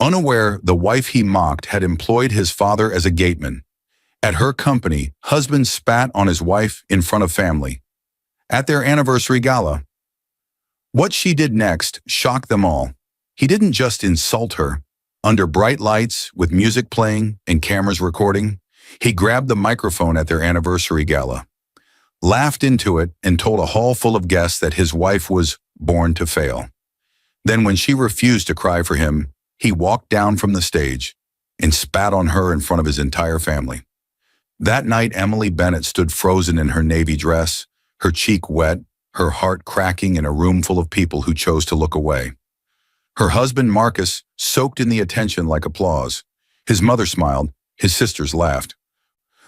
Unaware, the wife he mocked had employed his father as a gateman. At her company, husband spat on his wife in front of family. At their anniversary gala. What she did next shocked them all. He didn't just insult her. Under bright lights, with music playing and cameras recording, he grabbed the microphone at their anniversary gala, laughed into it, and told a hall full of guests that his wife was born to fail. Then when she refused to cry for him, he walked down from the stage and spat on her in front of his entire family. That night, Emily Bennett stood frozen in her navy dress, her cheek wet, her heart cracking in a room full of people who chose to look away. Her husband, Marcus, soaked in the attention like applause. His mother smiled, his sisters laughed.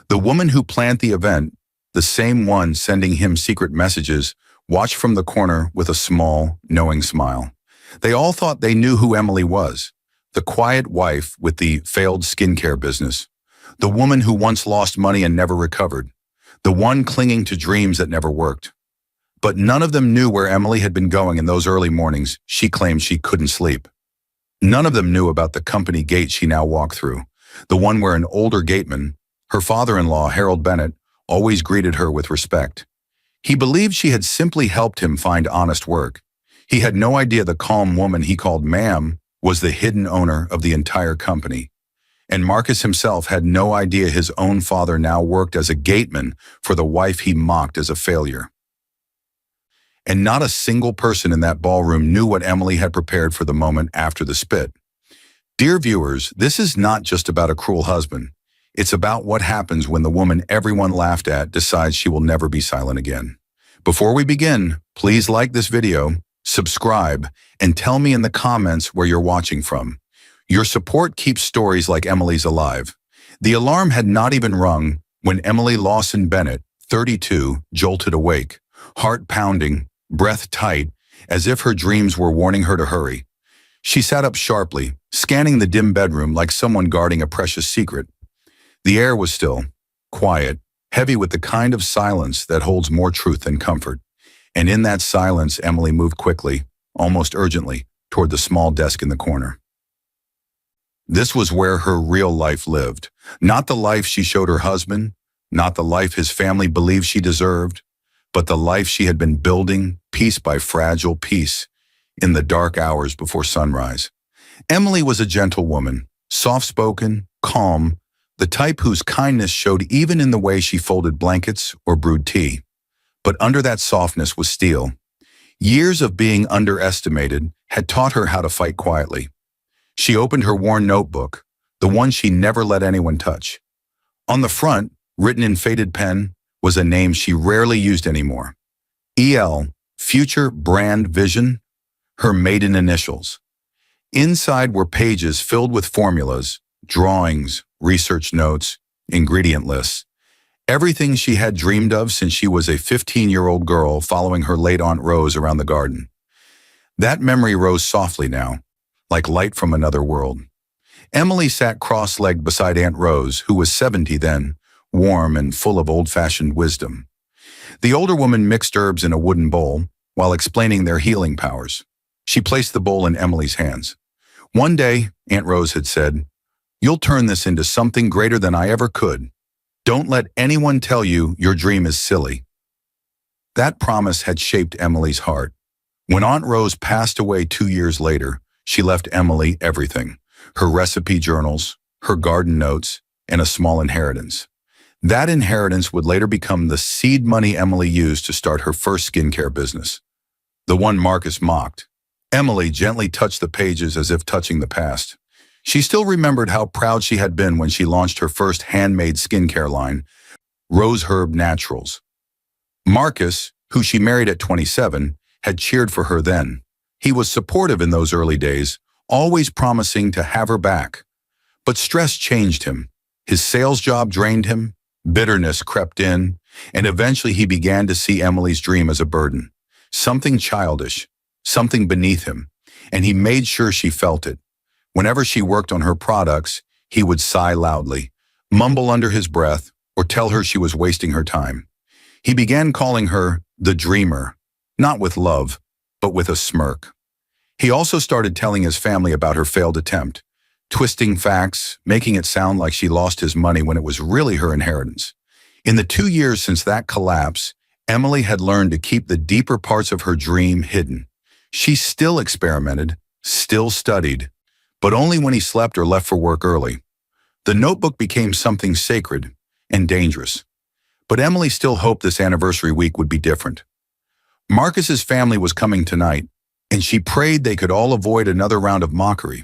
The woman who planned the event, the same one sending him secret messages, watched from the corner with a small, knowing smile. They all thought they knew who Emily was, the quiet wife with the failed skincare business, the woman who once lost money and never recovered, the one clinging to dreams that never worked. But none of them knew where Emily had been going in those early mornings she claimed she couldn't sleep. None of them knew about the company gate she now walked through, the one where an older gateman, her father-in-law, Harold Bennett, always greeted her with respect. He believed she had simply helped him find honest work. He had no idea the calm woman he called ma'am was the hidden owner of the entire company. And Marcus himself had no idea his own father now worked as a gateman for the wife he mocked as a failure. And not a single person in that ballroom knew what Emily had prepared for the moment after the spit. Dear viewers, this is not just about a cruel husband. It's about what happens when the woman everyone laughed at decides she will never be silent again. Before we begin, please like this video, subscribe, and tell me in the comments where you're watching from. Your support keeps stories like Emily's alive. The alarm had not even rung when Emily Lawson Bennett, 32, jolted awake, heart pounding, breath tight, as if her dreams were warning her to hurry. She sat up sharply, scanning the dim bedroom like someone guarding a precious secret. The air was still, quiet, heavy with the kind of silence that holds more truth than comfort. And in that silence, Emily moved quickly, almost urgently, toward the small desk in the corner. This was where her real life lived. Not the life she showed her husband, not the life his family believed she deserved, but the life she had been building, piece by fragile piece, in the dark hours before sunrise. Emily was a gentle woman, soft-spoken, calm, the type whose kindness showed even in the way she folded blankets or brewed tea. But under that softness was steel. Years of being underestimated had taught her how to fight quietly. She opened her worn notebook, the one she never let anyone touch. On the front, written in faded pen, was a name she rarely used anymore. EL, Future Brand Vision, her maiden initials. Inside were pages filled with formulas, drawings, research notes, ingredient lists. Everything she had dreamed of since she was a 15-year-old girl following her late Aunt Rose around the garden. That memory rose softly now, like light from another world. Emily sat cross-legged beside Aunt Rose, who was 70 then, warm and full of old-fashioned wisdom. The older woman mixed herbs in a wooden bowl while explaining their healing powers. She placed the bowl in Emily's hands. One day, Aunt Rose had said, "You'll turn this into something greater than I ever could. Don't let anyone tell you your dream is silly." That promise had shaped Emily's heart. When Aunt Rose passed away 2 years later, she left Emily everything: her recipe journals, her garden notes, and a small inheritance. That inheritance would later become the seed money Emily used to start her first skincare business, the one Marcus mocked. Emily gently touched the pages as if touching the past. She still remembered how proud she had been when she launched her first handmade skincare line, Rose Herb Naturals. Marcus, who she married at 27, had cheered for her then. He was supportive in those early days, always promising to have her back. But stress changed him. His sales job drained him, bitterness crept in, and eventually he began to see Emily's dream as a burden, something childish, something beneath him, and he made sure she felt it. Whenever she worked on her products, he would sigh loudly, mumble under his breath, or tell her she was wasting her time. He began calling her the dreamer, not with love, but with a smirk. He also started telling his family about her failed attempt, twisting facts, making it sound like she lost his money when it was really her inheritance. In the 2 years since that collapse, Emily had learned to keep the deeper parts of her dream hidden. She still experimented, still studied, but only when he slept or left for work early. The notebook became something sacred and dangerous. But Emily still hoped this anniversary week would be different. Marcus's family was coming tonight, and she prayed they could all avoid another round of mockery.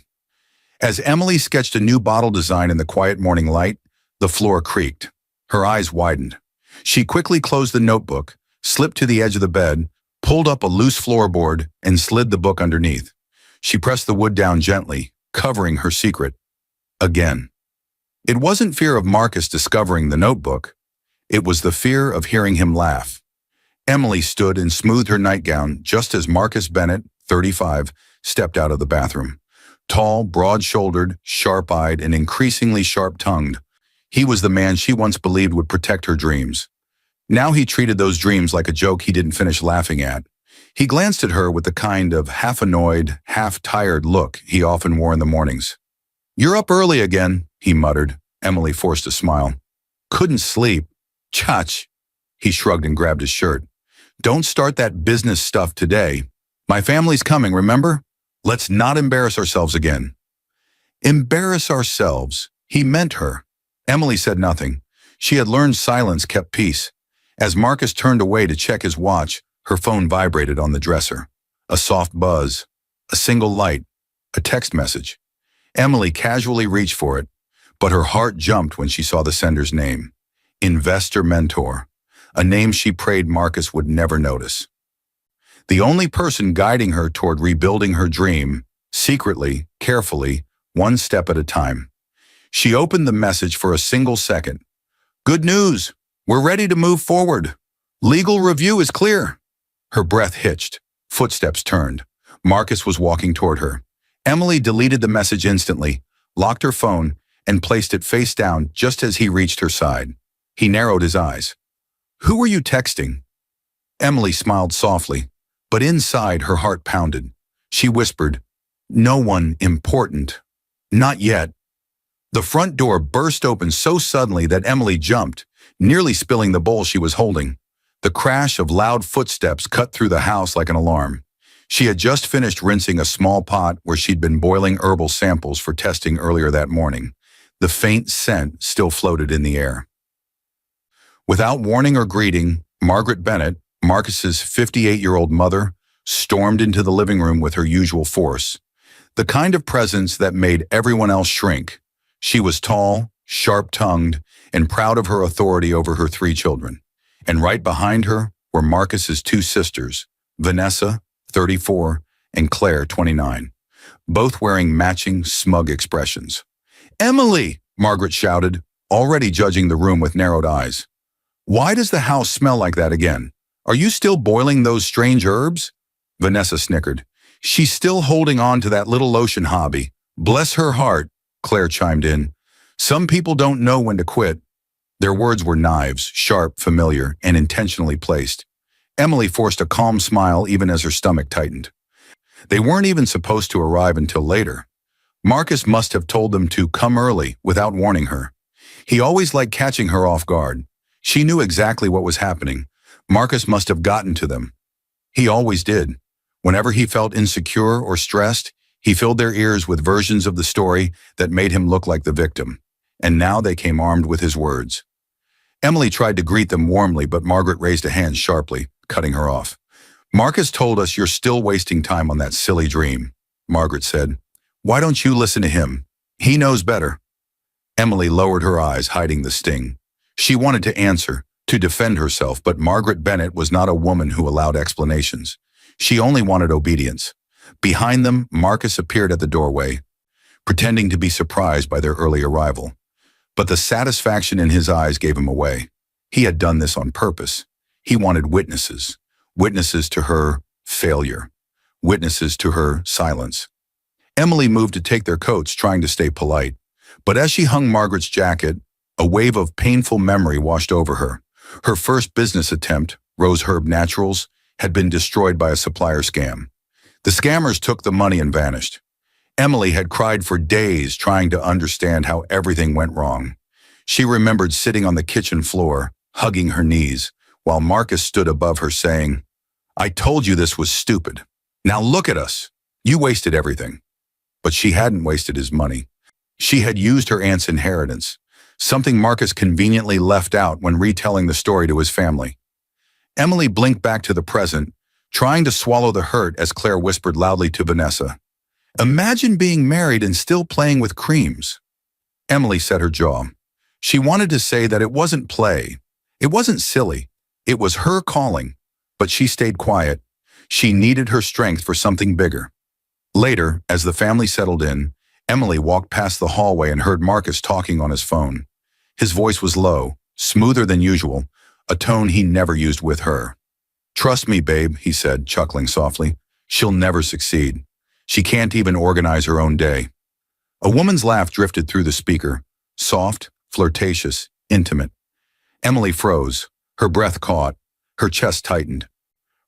As Emily sketched a new bottle design in the quiet morning light, the floor creaked. Her eyes widened. She quickly closed the notebook, slipped to the edge of the bed, pulled up a loose floorboard, and slid the book underneath. She pressed the wood down gently, covering her secret. Again. It wasn't fear of Marcus discovering the notebook. It was the fear of hearing him laugh. Emily stood and smoothed her nightgown just as Marcus Bennett, 35, stepped out of the bathroom. Tall, broad-shouldered, sharp-eyed, and increasingly sharp-tongued. He was the man she once believed would protect her dreams. Now he treated those dreams like a joke he didn't finish laughing at. He glanced at her with the kind of half-annoyed, half-tired look he often wore in the mornings. "You're up early again," he muttered. Emily forced a smile. "Couldn't sleep." "Chach." He shrugged and grabbed his shirt. "Don't start that business stuff today. My family's coming, remember? Let's not embarrass ourselves again." Embarrass ourselves. He meant her. Emily said nothing. She had learned silence kept peace. As Marcus turned away to check his watch, her phone vibrated on the dresser. A soft buzz. A single light. A text message. Emily casually reached for it, but her heart jumped when she saw the sender's name. Investor Mentor. A name she prayed Marcus would never notice. The only person guiding her toward rebuilding her dream, secretly, carefully, one step at a time. She opened the message for a single second. "Good news! We're ready to move forward. Legal review is clear." Her breath hitched. Footsteps turned. Marcus was walking toward her. Emily deleted the message instantly, locked her phone, and placed it face down just as he reached her side. He narrowed his eyes. "Who were you texting?" Emily smiled softly, but inside her heart pounded. She whispered, "No one important. Not yet." The front door burst open so suddenly that Emily jumped, nearly spilling the bowl she was holding. The crash of loud footsteps cut through the house like an alarm. She had just finished rinsing a small pot where she'd been boiling herbal samples for testing earlier that morning. The faint scent still floated in the air. Without warning or greeting, Margaret Bennett, Marcus's 58-year-old mother, stormed into the living room with her usual force. The kind of presence that made everyone else shrink. She was tall, sharp-tongued, and proud of her authority over her 3 children. And right behind her were Marcus's 2 sisters, Vanessa, 34, and Claire, 29, both wearing matching, smug expressions. "Emily!" Margaret shouted, already judging the room with narrowed eyes. "Why does the house smell like that again? Are you still boiling those strange herbs?" Vanessa snickered. "She's still holding on to that little lotion hobby. Bless her heart," Claire chimed in. "Some people don't know when to quit." Their words were knives, sharp, familiar, and intentionally placed. Emily forced a calm smile even as her stomach tightened. They weren't even supposed to arrive until later. Marcus must have told them to come early without warning her. He always liked catching her off guard. She knew exactly what was happening. Marcus must have gotten to them. He always did. Whenever he felt insecure or stressed, he filled their ears with versions of the story that made him look like the victim. And now they came armed with his words. Emily tried to greet them warmly, but Margaret raised a hand sharply, cutting her off. "Marcus told us you're still wasting time on that silly dream," Margaret said. "Why don't you listen to him? He knows better." Emily lowered her eyes, hiding the sting. She wanted to answer, to defend herself, but Margaret Bennett was not a woman who allowed explanations. She only wanted obedience. Behind them, Marcus appeared at the doorway, pretending to be surprised by their early arrival. But the satisfaction in his eyes gave him away. He had done this on purpose. He wanted witnesses. Witnesses to her failure. Witnesses to her silence. Emily moved to take their coats, trying to stay polite. But as she hung Margaret's jacket, a wave of painful memory washed over her. Her first business attempt, Rose Herb Naturals, had been destroyed by a supplier scam. The scammers took the money and vanished. Emily had cried for days trying to understand how everything went wrong. She remembered sitting on the kitchen floor, hugging her knees, while Marcus stood above her saying, "I told you this was stupid. Now look at us. You wasted everything." But she hadn't wasted his money. She had used her aunt's inheritance, something Marcus conveniently left out when retelling the story to his family. Emily blinked back to the present, trying to swallow the hurt as Claire whispered loudly to Vanessa, "Imagine being married and still playing with creams." Emily set her jaw. She wanted to say that it wasn't play. It wasn't silly. It was her calling. But she stayed quiet. She needed her strength for something bigger. Later, as the family settled in, Emily walked past the hallway and heard Marcus talking on his phone. His voice was low, smoother than usual, a tone he never used with her. "Trust me, babe," he said, chuckling softly. "She'll never succeed. She can't even organize her own day." A woman's laugh drifted through the speaker, soft, flirtatious, intimate. Emily froze, her breath caught, her chest tightened.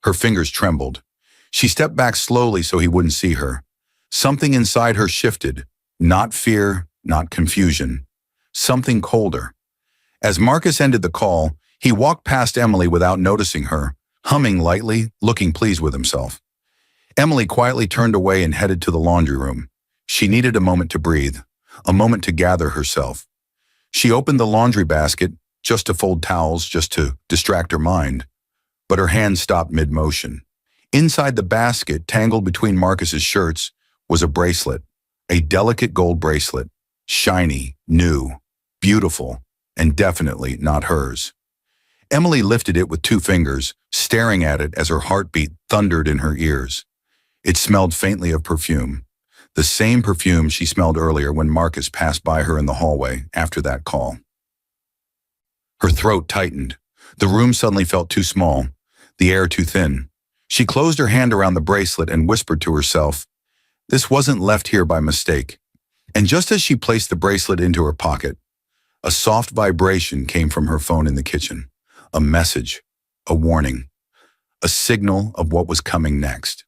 Her fingers trembled. She stepped back slowly so he wouldn't see her. Something inside her shifted, not fear, not confusion. Something colder. As Marcus ended the call, he walked past Emily without noticing her, humming lightly, looking pleased with himself. Emily quietly turned away and headed to the laundry room. She needed a moment to breathe, a moment to gather herself. She opened the laundry basket, just to fold towels, just to distract her mind. But her hand stopped mid-motion. Inside the basket, tangled between Marcus's shirts, was a bracelet, a delicate gold bracelet, shiny, new, beautiful, and definitely not hers. Emily lifted it with 2 fingers, staring at it as her heartbeat thundered in her ears. It smelled faintly of perfume, the same perfume she smelled earlier when Marcus passed by her in the hallway after that call. Her throat tightened. The room suddenly felt too small, the air too thin. She closed her hand around the bracelet and whispered to herself, "This wasn't left here by mistake." And just as she placed the bracelet into her pocket, a soft vibration came from her phone in the kitchen. A message, a warning, a signal of what was coming next.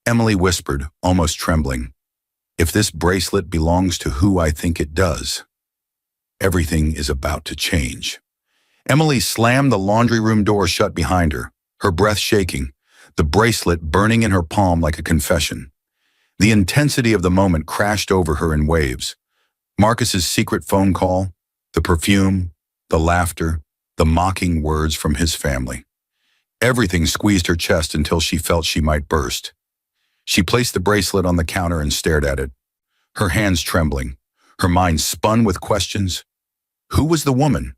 Emily whispered, almost trembling, "If this bracelet belongs to who I think it does, everything is about to change." Emily slammed the laundry room door shut behind her, her breath shaking, the bracelet burning in her palm like a confession. The intensity of the moment crashed over her in waves. Marcus's secret phone call, the perfume, the laughter, the mocking words from his family. Everything squeezed her chest until she felt she might burst. She placed the bracelet on the counter and stared at it, her hands trembling, her mind spun with questions. Who was the woman?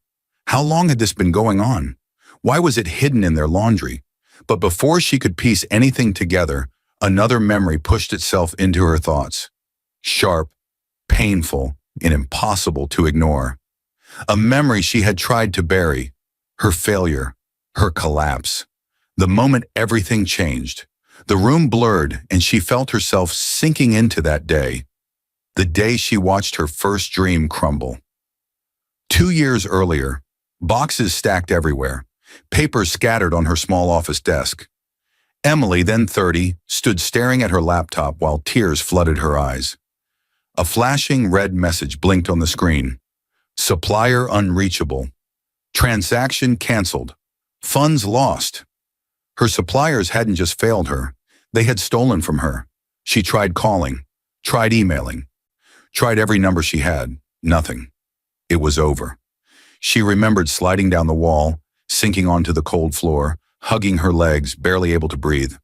How long had this been going on? Why was it hidden in their laundry? But before she could piece anything together, another memory pushed itself into her thoughts. Sharp, painful, and impossible to ignore. A memory she had tried to bury. Her failure, her collapse. The moment everything changed. The room blurred and she felt herself sinking into that day. The day she watched her first dream crumble. 2 years earlier, boxes stacked everywhere, papers scattered on her small office desk. Emily, then 30, stood staring at her laptop while tears flooded her eyes. A flashing red message blinked on the screen. Supplier unreachable. Transaction canceled. Funds lost. Her suppliers hadn't just failed her. They had stolen from her. She tried calling, tried emailing, tried every number she had. Nothing. It was over. She remembered sliding down the wall, sinking onto the cold floor, hugging her legs, barely able to breathe.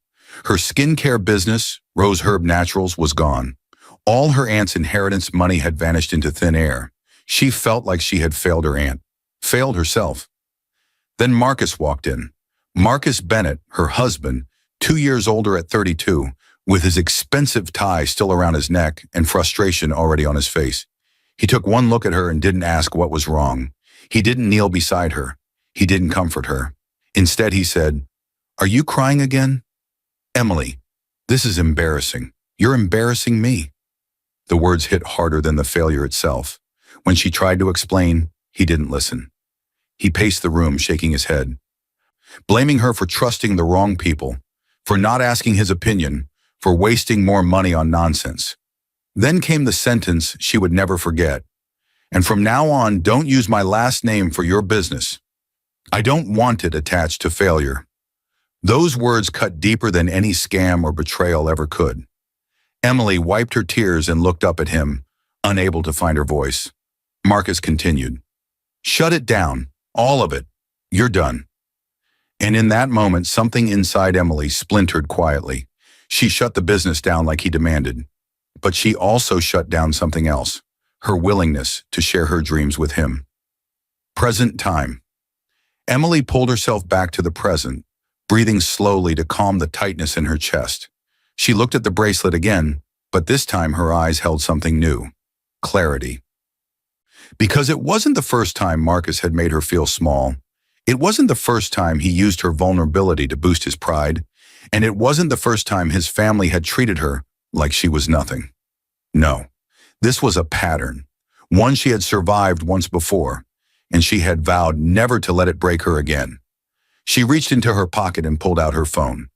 Her skincare business, Rose Herb Naturals, was gone. All her aunt's inheritance money had vanished into thin air. She felt like she had failed her aunt, failed herself. Then Marcus walked in. Marcus Bennett, her husband, 2 years older at 32, with his expensive tie still around his neck and frustration already on his face. He took one look at her and didn't ask what was wrong. He didn't kneel beside her. He didn't comfort her. Instead, he said, "Are you crying again?" "Emily, this is embarrassing. You're embarrassing me." The words hit harder than the failure itself. When she tried to explain, he didn't listen. He paced the room, shaking his head, blaming her for trusting the wrong people, for not asking his opinion, for wasting more money on nonsense. Then came the sentence she would never forget. And from now on, don't use my last name for your business. I don't want it attached to failure. Those words cut deeper than any scam or betrayal ever could. Emily wiped her tears and looked up at him, unable to find her voice. Marcus continued. Shut it down. All of it. You're done. And in that moment, something inside Emily splintered quietly. She shut the business down like he demanded. But she also shut down something else, her willingness to share her dreams with him. Present time. Emily pulled herself back to the present, breathing slowly to calm the tightness in her chest. She looked at the bracelet again, but this time her eyes held something new. Clarity. Because it wasn't the first time Marcus had made her feel small. It wasn't the first time he used her vulnerability to boost his pride. And it wasn't the first time his family had treated her like she was nothing. No, this was a pattern, one she had survived once before, and she had vowed never to let it break her again. She reached into her pocket and pulled out her phone.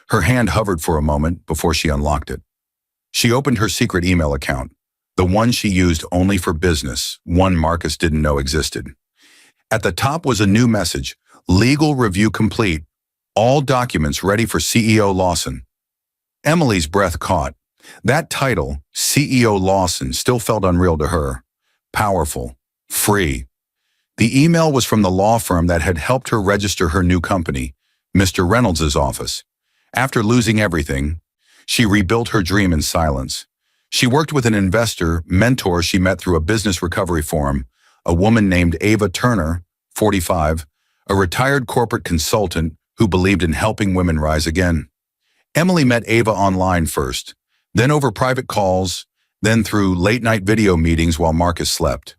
Her hand hovered for a moment before she unlocked it. She opened her secret email account, the one she used only for business, one Marcus didn't know existed. At the top was a new message, legal review complete, all documents ready for CEO Lawson. Emily's breath caught. That title, CEO Lawson, still felt unreal to her. Powerful, free. The email was from the law firm that had helped her register her new company, Mr. Reynolds' office. After losing everything, she rebuilt her dream in silence. She worked with an investor, mentor she met through a business recovery forum, a woman named Ava Turner, 45, a retired corporate consultant who believed in helping women rise again. Emily met Ava online first, then over private calls, then through late-night video meetings while Marcus slept.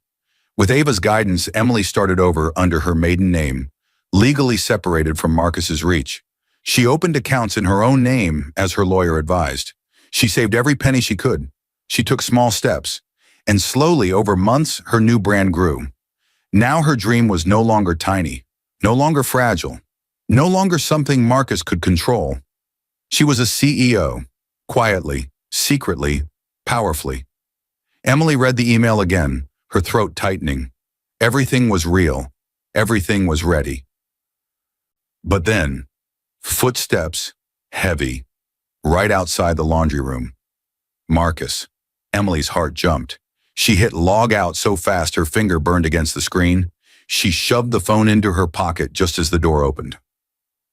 With Ava's guidance, Emily started over under her maiden name, legally separated from Marcus's reach. She opened accounts in her own name, as her lawyer advised. She saved every penny she could. She took small steps, and slowly, over months, her new brand grew. Now her dream was no longer tiny, no longer fragile, no longer something Marcus could control. She was a CEO, quietly, secretly, powerfully. Emily read the email again, her throat tightening. Everything was real. Everything was ready. But then, footsteps, heavy, right outside the laundry room. Marcus. Emily's heart jumped. She hit log out so fast her finger burned against the screen. She shoved the phone into her pocket just as the door opened.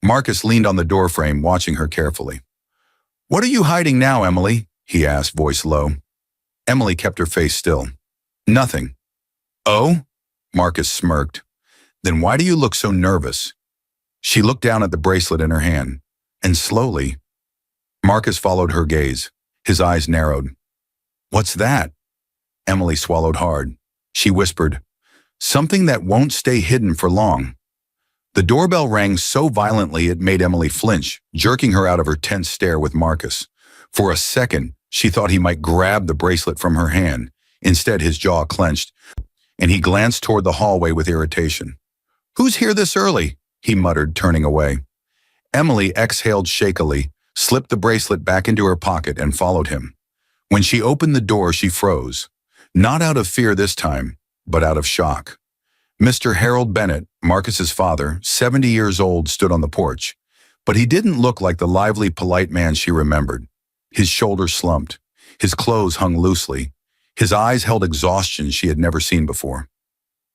Marcus leaned on the doorframe, watching her carefully. "What are you hiding now, Emily?" he asked, voice low. Emily kept her face still. "Nothing." "Oh?" Marcus smirked. "Then why do you look so nervous?" She looked down at the bracelet in her hand, and slowly, Marcus followed her gaze. His eyes narrowed. "What's that?" Emily swallowed hard. She whispered, "Something that won't stay hidden for long." The doorbell rang so violently it made Emily flinch, jerking her out of her tense stare with Marcus. For a second, she thought he might grab the bracelet from her hand. Instead, his jaw clenched, and he glanced toward the hallway with irritation. "Who's here this early?" he muttered, turning away. Emily exhaled shakily, slipped the bracelet back into her pocket, and followed him. When she opened the door, she froze. Not out of fear this time, but out of shock. Mr. Harold Bennett, Marcus's father, 70 years old, stood on the porch. But he didn't look like the lively, polite man she remembered. His shoulders slumped. His clothes hung loosely. His eyes held exhaustion she had never seen before.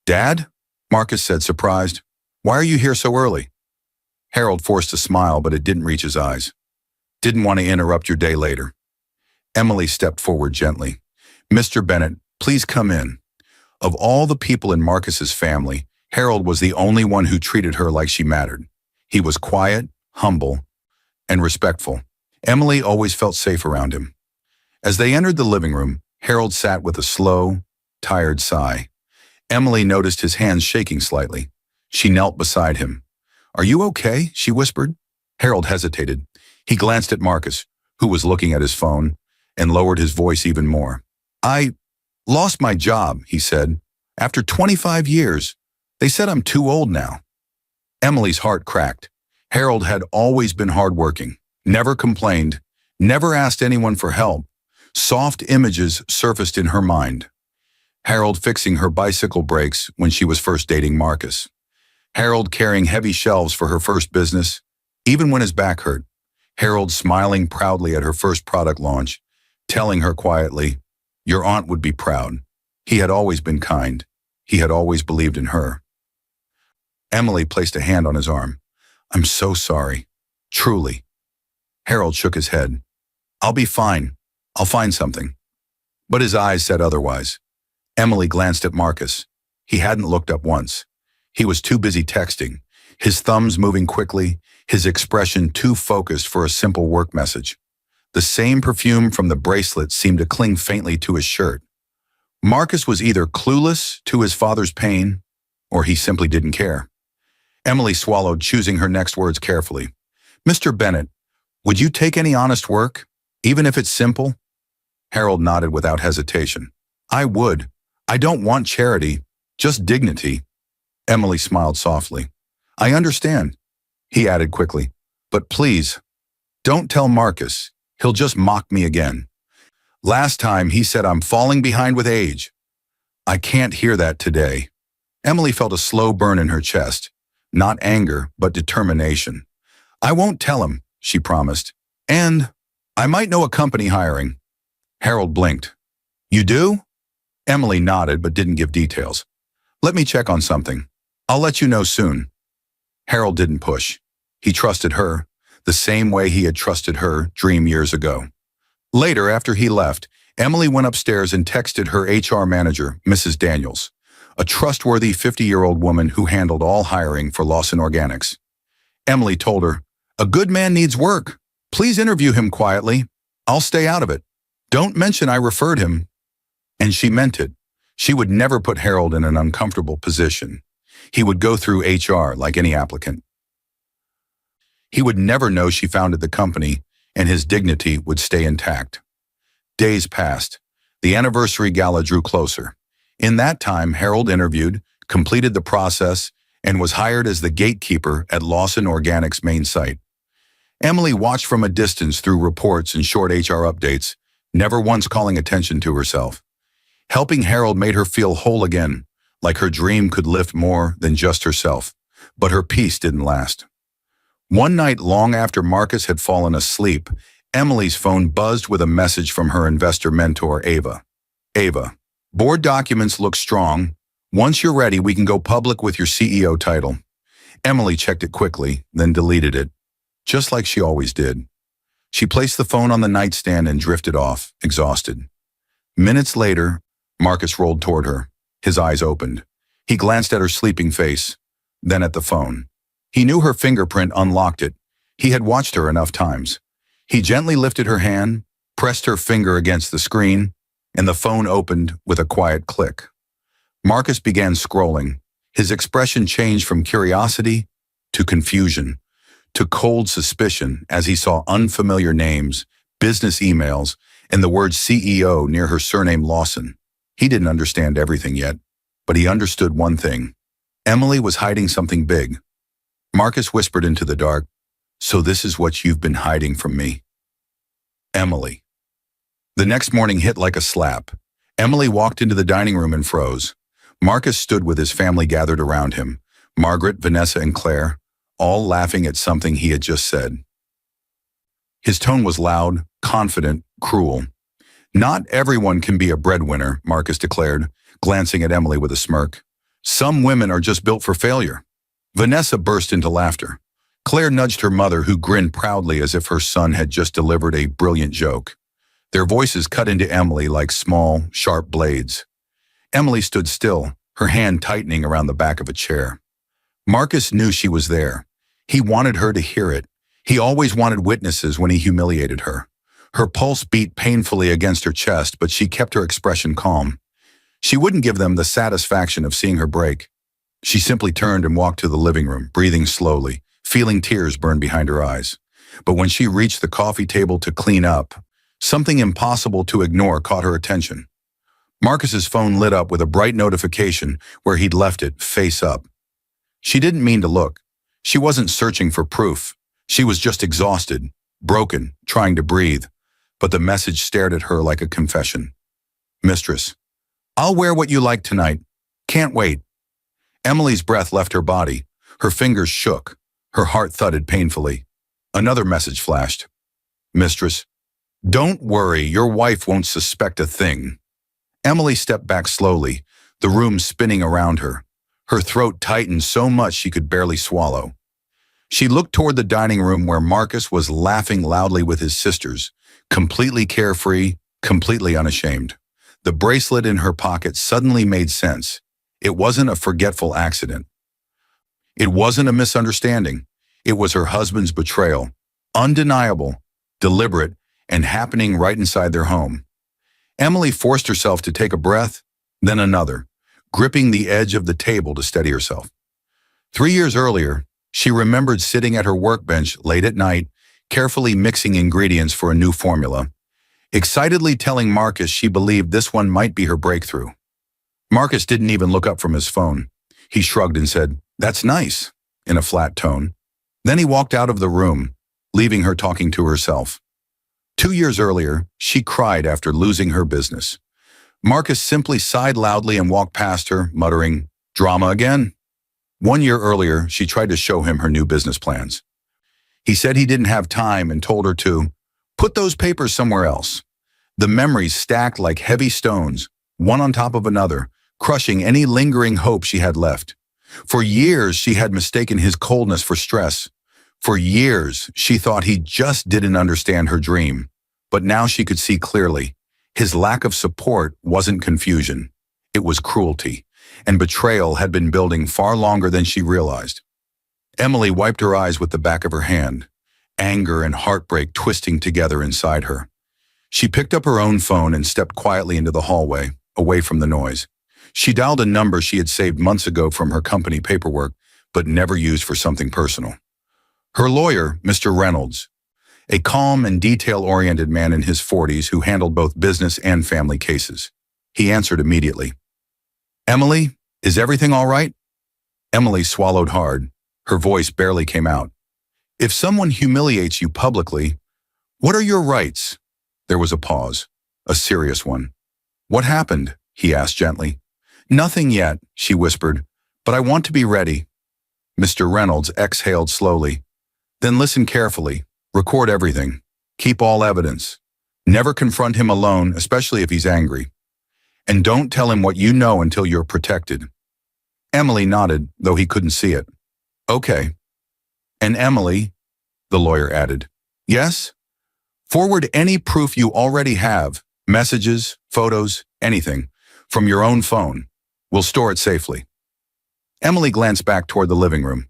"Dad?" Marcus said, surprised. "Why are you here so early?" Harold forced a smile, but it didn't reach his eyes. "Didn't want to interrupt your day later." Emily stepped forward gently. "Mr. Bennett, please come in." Of all the people in Marcus's family, Harold was the only one who treated her like she mattered. He was quiet, humble, and respectful. Emily always felt safe around him. As they entered the living room, Harold sat with a slow, tired sigh. Emily noticed his hands shaking slightly. She knelt beside him. "Are you okay?" she whispered. Harold hesitated. He glanced at Marcus, who was looking at his phone, and lowered his voice even more. "I lost my job," he said. "After 25 years. They said I'm too old now." Emily's heart cracked. Harold had always been hardworking, never complained, never asked anyone for help. Soft images surfaced in her mind. Harold fixing her bicycle brakes when she was first dating Marcus. Harold carrying heavy shelves for her first business, even when his back hurt. Harold smiling proudly at her first product launch, telling her quietly, "Your aunt would be proud." He had always been kind. He had always believed in her. Emily placed a hand on his arm. "I'm so sorry. Truly." Harold shook his head. "I'll be fine. I'll find something." But his eyes said otherwise. Emily glanced at Marcus. He hadn't looked up once. He was too busy texting, his thumbs moving quickly, his expression too focused for a simple work message. The same perfume from the bracelet seemed to cling faintly to his shirt. Marcus was either clueless to his father's pain, or he simply didn't care. Emily swallowed, choosing her next words carefully. "Mr. Bennett, would you take any honest work, even if it's simple?" Harold nodded without hesitation. "I would. I don't want charity, just dignity." Emily smiled softly. "I understand," he added quickly. "But please, don't tell Marcus. He'll just mock me again. Last time he said I'm falling behind with age. I can't hear that today." Emily felt a slow burn in her chest. Not anger, but determination. "I won't tell him," she promised. "And I might know a company hiring." Harold blinked. "You do?" Emily nodded but didn't give details. "Let me check on something. I'll let you know soon." Harold didn't push. He trusted her, the same way he had trusted her dream years ago. Later, after he left, Emily went upstairs and texted her HR manager, Mrs. Daniels, a trustworthy 50-year-old woman who handled all hiring for Lawson Organics. Emily told her, "A good man needs work. Please interview him quietly. I'll stay out of it. Don't mention I referred him." And she meant it. She would never put Harold in an uncomfortable position. He would go through HR like any applicant. He would never know she founded the company, and his dignity would stay intact. Days passed. The anniversary gala drew closer. In that time, Harold interviewed, completed the process, and was hired as the gatekeeper at Lawson Organics' main site. Emily watched from a distance through reports and short HR updates, never once calling attention to herself. Helping Harold made her feel whole again, like her dream could lift more than just herself. But her peace didn't last. One night long after Marcus had fallen asleep, Emily's phone buzzed with a message from her investor mentor, Ava. "Ava, board documents look strong. Once you're ready, we can go public with your CEO title." Emily checked it quickly, then deleted it, just like she always did. She placed the phone on the nightstand and drifted off, exhausted. Minutes later, Marcus rolled toward her. His eyes opened. He glanced at her sleeping face, then at the phone. He knew her fingerprint unlocked it. He had watched her enough times. He gently lifted her hand, pressed her finger against the screen, and the phone opened with a quiet click. Marcus began scrolling. His expression changed from curiosity to confusion, to cold suspicion as he saw unfamiliar names, business emails, and the word CEO near her surname Lawson. He didn't understand everything yet, but he understood one thing. Emily was hiding something big. Marcus whispered into the dark, "So this is what you've been hiding from me." Emily. The next morning hit like a slap. Emily walked into the dining room and froze. Marcus stood with his family gathered around him, Margaret, Vanessa, and Claire, all laughing at something he had just said. His tone was loud, confident, cruel. "Not everyone can be a breadwinner," Marcus declared, glancing at Emily with a smirk. "Some women are just built for failure." Vanessa burst into laughter. Claire nudged her mother, who grinned proudly as if her son had just delivered a brilliant joke. Their voices cut into Emily like small, sharp blades. Emily stood still, her hand tightening around the back of a chair. Marcus knew she was there. He wanted her to hear it. He always wanted witnesses when he humiliated her. Her pulse beat painfully against her chest, but she kept her expression calm. She wouldn't give them the satisfaction of seeing her break. She simply turned and walked to the living room, breathing slowly, feeling tears burn behind her eyes. But when she reached the coffee table to clean up, something impossible to ignore caught her attention. Marcus's phone lit up with a bright notification where he'd left it, face up. She didn't mean to look. She wasn't searching for proof. She was just exhausted, broken, trying to breathe. but the message stared at her like a confession. Mistress, I'll wear what you like tonight. Can't wait. Emily's breath left her body. Her fingers shook. Her heart thudded painfully. Another message flashed. Mistress, don't worry, your wife won't suspect a thing. Emily stepped back slowly, the room spinning around her. Her throat tightened so much she could barely swallow. She looked toward the dining room where Marcus was laughing loudly with his sisters, completely carefree, completely unashamed. The bracelet in her pocket suddenly made sense. It wasn't a forgetful accident. It wasn't a misunderstanding. It was her husband's betrayal, undeniable, deliberate, and happening right inside their home. Emily forced herself to take a breath, then another, gripping the edge of the table to steady herself. 3 years earlier, she remembered sitting at her workbench late at night, carefully mixing ingredients for a new formula, excitedly telling Marcus she believed this one might be her breakthrough. Marcus didn't even look up from his phone. He shrugged and said, "That's nice," in a flat tone. Then he walked out of the room, leaving her talking to herself. 2 years earlier, she cried after losing her business. Marcus simply sighed loudly and walked past her, muttering, "Drama again?" 1 year earlier, she tried to show him her new business plans. He said he didn't have time and told her to put those papers somewhere else. The memories stacked like heavy stones, one on top of another, crushing any lingering hope she had left. For years, she had mistaken his coldness for stress. For years, she thought he just didn't understand her dream. But now she could see clearly. His lack of support wasn't confusion. It was cruelty, and betrayal had been building far longer than she realized. Emily wiped her eyes with the back of her hand, anger and heartbreak twisting together inside her. She picked up her own phone and stepped quietly into the hallway, away from the noise. She dialed a number she had saved months ago from her company paperwork, but never used for something personal. Her lawyer, Mr. Reynolds, a calm and detail-oriented man in his 40s who handled both business and family cases. He answered immediately. "Emily, is everything all right?" Emily swallowed hard. Her voice barely came out. "If someone humiliates you publicly, what are your rights?" There was a pause, a serious one. "What happened?" he asked gently. "Nothing yet," she whispered, "but I want to be ready." Mr. Reynolds exhaled slowly. "Then listen carefully. Record everything. Keep all evidence. Never confront him alone, especially if he's angry. And don't tell him what you know until you're protected." Emily nodded, though he couldn't see it. "Okay." "And Emily," the lawyer added. "Yes? Forward any proof you already have, messages, photos, anything, from your own phone. We'll store it safely." Emily glanced back toward the living room,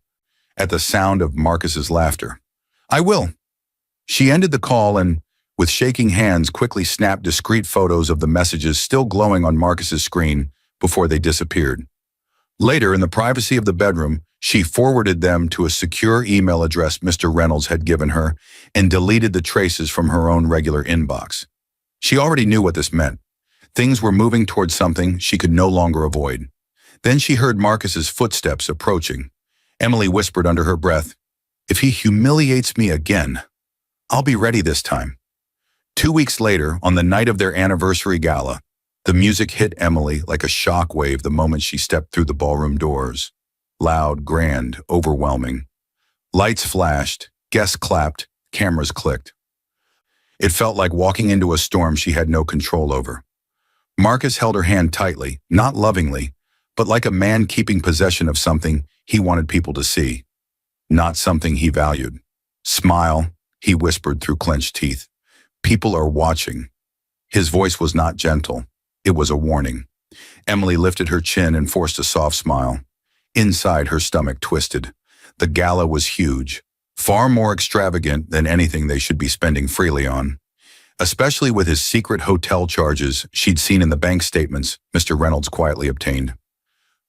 at the sound of Marcus's laughter. "I will." She ended the call and, with shaking hands, quickly snapped discreet photos of the messages still glowing on Marcus's screen before they disappeared. Later, in the privacy of the bedroom, she forwarded them to a secure email address Mr. Reynolds had given her and deleted the traces from her own regular inbox. She already knew what this meant. Things were moving towards something she could no longer avoid. Then she heard Marcus's footsteps approaching. Emily whispered under her breath, "If he humiliates me again, I'll be ready this time." 2 weeks later, on the night of their anniversary gala, the music hit Emily like a shockwave the moment she stepped through the ballroom doors. Loud, grand, overwhelming. Lights flashed, guests clapped, cameras clicked. It felt like walking into a storm she had no control over. Marcus held her hand tightly, not lovingly, but like a man keeping possession of something he wanted people to see, not something he valued. "Smile," he whispered through clenched teeth. "People are watching." His voice was not gentle. It was a warning. Emily lifted her chin and forced a soft smile. Inside, her stomach twisted. The gala was huge, far more extravagant than anything they should be spending freely on. Especially with his secret hotel charges she'd seen in the bank statements Mr. Reynolds quietly obtained.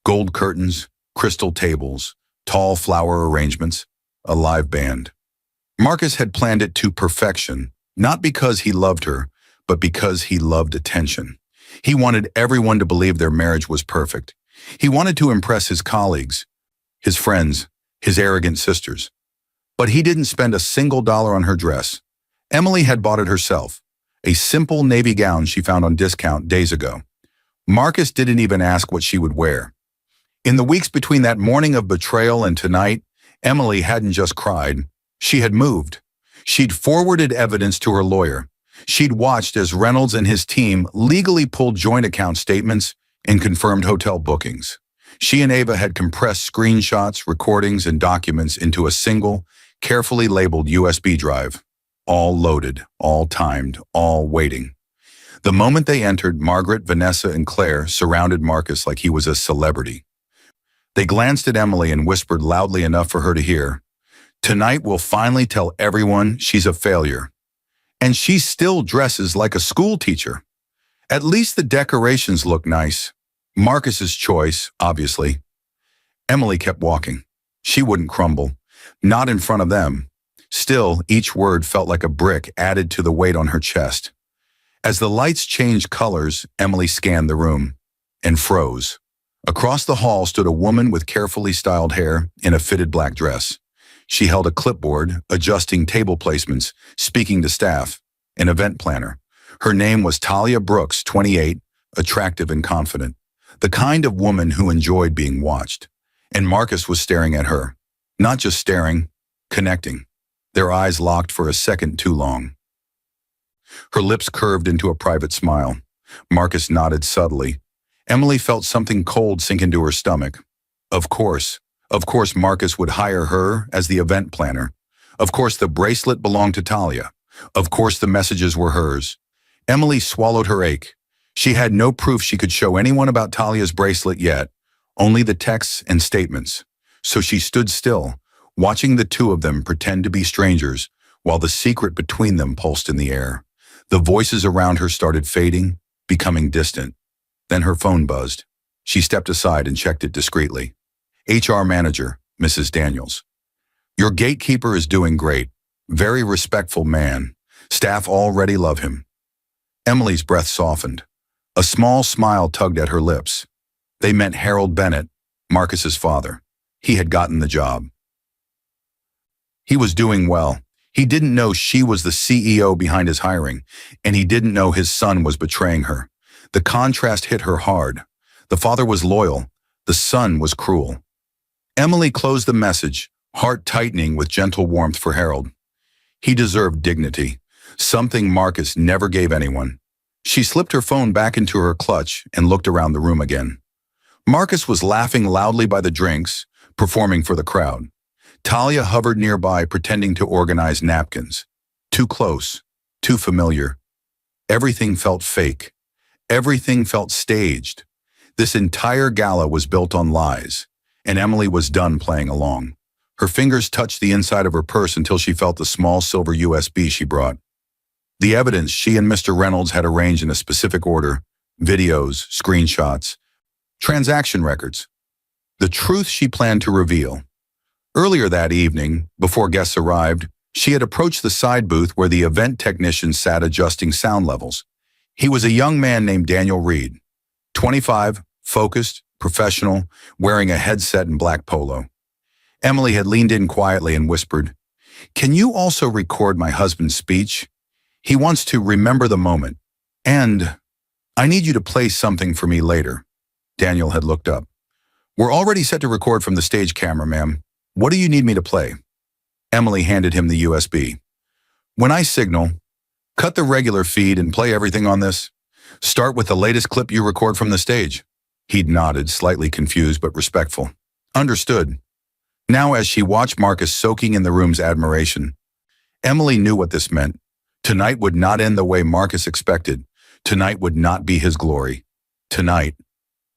Gold curtains, crystal tables, tall flower arrangements, a live band. Marcus had planned it to perfection, not because he loved her, but because he loved attention. He wanted everyone to believe their marriage was perfect. He wanted to impress his colleagues, his friends, his arrogant sisters. But he didn't spend a single dollar on her dress. Emily had bought it herself, a simple navy gown she found on discount days ago. Marcus didn't even ask what she would wear. In the weeks between that morning of betrayal and tonight, Emily hadn't just cried. She had moved. She'd forwarded evidence to her lawyer. She'd watched as Reynolds and his team legally pulled joint account statements and confirmed hotel bookings. She and Ava had compressed screenshots, recordings, and documents into a single, carefully labeled USB drive. All loaded, all timed, all waiting. The moment they entered, Margaret, Vanessa, and Claire surrounded Marcus like he was a celebrity. They glanced at Emily and whispered loudly enough for her to hear, "Tonight we'll finally tell everyone she's a failure. And she still dresses like a school teacher. At least the decorations look nice." Marcus's choice, obviously. Emily kept walking. She wouldn't crumble. Not in front of them. Still, each word felt like a brick added to the weight on her chest. As the lights changed colors, Emily scanned the room and froze. Across the hall stood a woman with carefully styled hair in a fitted black dress. She held a clipboard, adjusting table placements, speaking to staff, an event planner. Her name was Talia Brooks, 28, attractive and confident. The kind of woman who enjoyed being watched. And Marcus was staring at her. Not just staring, connecting. Their eyes locked for a second too long. Her lips curved into a private smile. Marcus nodded subtly. Emily felt something cold sink into her stomach. Of course Marcus would hire her as the event planner. Of course the bracelet belonged to Talia. Of course the messages were hers. Emily swallowed her ache. She had no proof she could show anyone about Talia's bracelet yet, only the texts and statements. So she stood still, watching the two of them pretend to be strangers, while the secret between them pulsed in the air. The voices around her started fading, becoming distant. Then her phone buzzed. She stepped aside and checked it discreetly. HR manager, Mrs. Daniels. "Your gatekeeper is doing great. Very respectful man. Staff already love him." Emily's breath softened. A small smile tugged at her lips. They meant Harold Bennett, Marcus's father. He had gotten the job. He was doing well. He didn't know she was the CEO behind his hiring, and he didn't know his son was betraying her. The contrast hit her hard. The father was loyal. The son was cruel. Emily closed the message, heart tightening with gentle warmth for Harold. He deserved dignity, something Marcus never gave anyone. She slipped her phone back into her clutch and looked around the room again. Marcus was laughing loudly by the drinks, performing for the crowd. Talia hovered nearby, pretending to organize napkins. Too close, too familiar. Everything felt fake. Everything felt staged. This entire gala was built on lies, and Emily was done playing along. Her fingers touched the inside of her purse until she felt the small silver USB she brought. The evidence she and Mr. Reynolds had arranged in a specific order, videos, screenshots, transaction records. The truth she planned to reveal. Earlier that evening, before guests arrived, she had approached the side booth where the event technician sat adjusting sound levels. He was a young man named Daniel Reed, 25, focused, professional, wearing a headset and black polo. Emily had leaned in quietly and whispered, "Can you also record my husband's speech? He wants to remember the moment. And I need you to play something for me later." Daniel had looked up. "We're already set to record from the stage camera, ma'am. What do you need me to play?" Emily handed him the USB. "When I signal, cut the regular feed and play everything on this. Start with the latest clip you record from the stage." He'd nodded, slightly confused but respectful. "Understood." Now, as she watched Marcus soaking in the room's admiration, Emily knew what this meant. Tonight would not end the way Marcus expected. Tonight would not be his glory. Tonight,